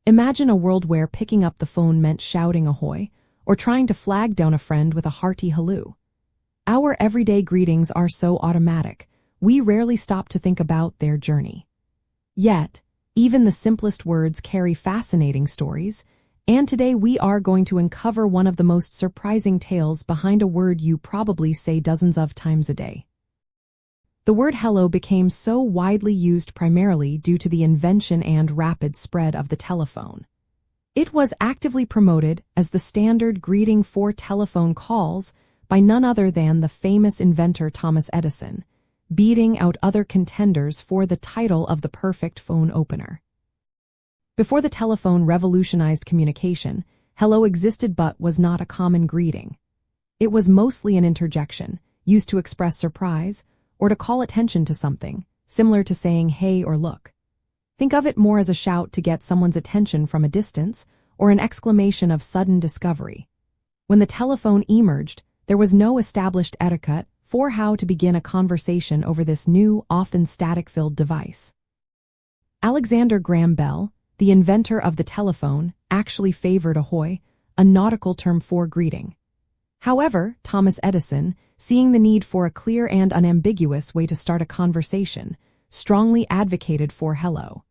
Imagine a world where picking up the phone meant shouting ahoy, or trying to flag down a friend with a hearty halloo. Our everyday greetings are so automatic, we rarely stop to think about their journey. Yet, even the simplest words carry fascinating stories, and today we are going to uncover one of the most surprising tales behind a word you probably say dozens of times a day. The word hello became so widely used primarily due to the invention and rapid spread of the telephone. It was actively promoted as the standard greeting for telephone calls by none other than the famous inventor Thomas Edison, beating out other contenders for the title of the perfect phone opener. Before the telephone revolutionized communication, hello existed but was not a common greeting. It was mostly an interjection, used to express surprise or to call attention to something, similar to saying hey or look. Think of it more as a shout to get someone's attention from a distance or an exclamation of sudden discovery. When the telephone emerged, there was no established etiquette for how to begin a conversation over this new, often static-filled device. Alexander Graham Bell, the inventor of the telephone, actually favored ahoy, a nautical term for greeting. However, Thomas Edison, seeing the need for a clear and unambiguous way to start a conversation, strongly advocated for hello.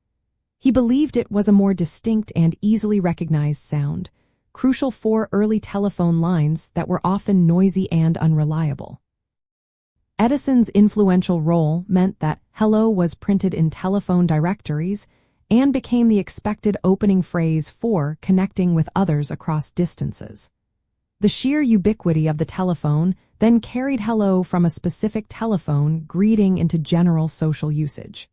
He believed it was a more distinct and easily recognized sound, crucial for early telephone lines that were often noisy and unreliable. Edison's influential role meant that hello was printed in telephone directories and became the expected opening phrase for connecting with others across distances. The sheer ubiquity of the telephone then carried hello from a specific telephone greeting into general social usage.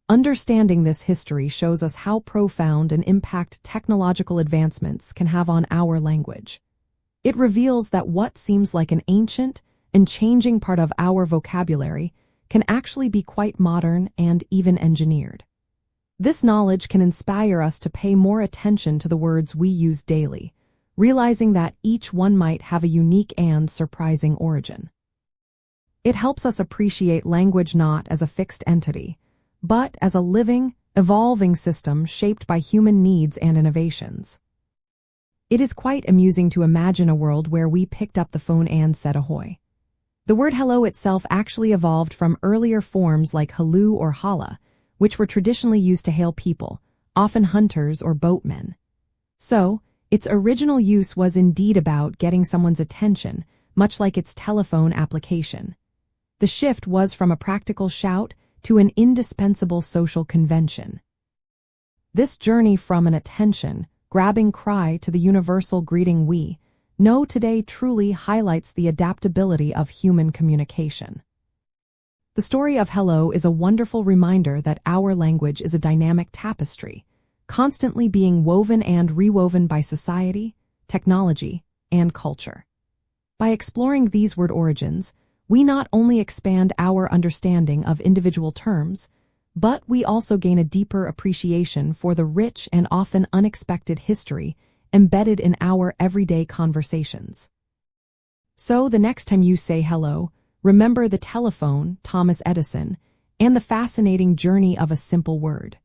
Understanding this history shows us how profound an impact technological advancements can have on our language. It reveals that what seems like an ancient and changing part of our vocabulary can actually be quite modern and even engineered. This knowledge can inspire us to pay more attention to the words we use daily, realizing that each one might have a unique and surprising origin. It helps us appreciate language not as a fixed entity, but as a living, evolving system shaped by human needs and innovations. It is quite amusing to imagine a world where we picked up the phone and said ahoy. The word hello itself actually evolved from earlier forms like halloo or holla, which were traditionally used to hail people, often hunters or boatmen. So, its original use was indeed about getting someone's attention, much like its telephone application. The shift was from a practical shout to an indispensable social convention. This journey from an attention-grabbing cry to the universal greeting we know today truly highlights the adaptability of human communication. The story of hello is a wonderful reminder that our language is a dynamic tapestry, constantly being woven and rewoven by society, technology, and culture. By exploring these word origins, we not only expand our understanding of individual terms, but we also gain a deeper appreciation for the rich and often unexpected history embedded in our everyday conversations. So the next time you say hello, remember the telephone, Thomas Edison, and the fascinating journey of a simple word.